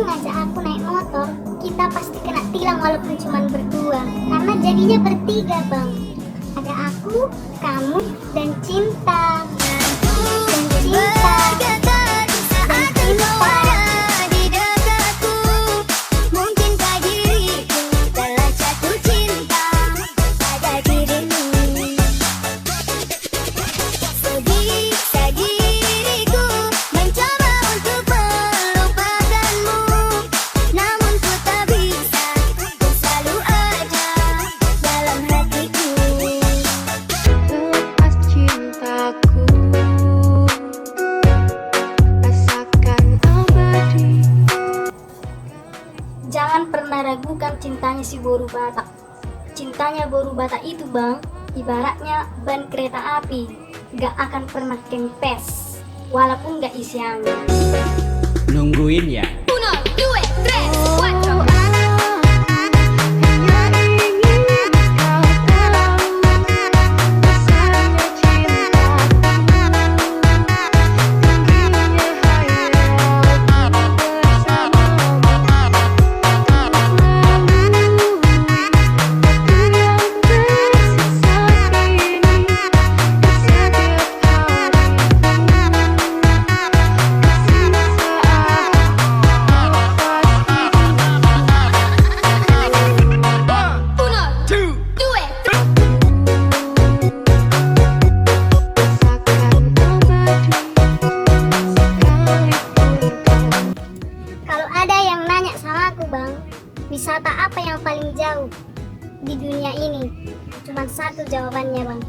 ngajak aku naik motor, kita pasti kena tilang walaupun cuma berdua. Karena jadinya bertiga bang. Ada aku, kamu, dan Cinta. Dan Cinta. Dan Cinta. Jangan pernah ragukan cintanya si Boru Batak. Cintanya Boru Batak itu bang, ibaratnya ban kereta api, gak akan pernah kempes, walaupun gak isi angin. Nungguin ya. Wisata apa yang paling jauh di dunia ini? Cuman satu jawabannya bang.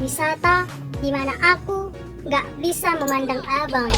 Wisata di mana aku gak bisa memandang abang.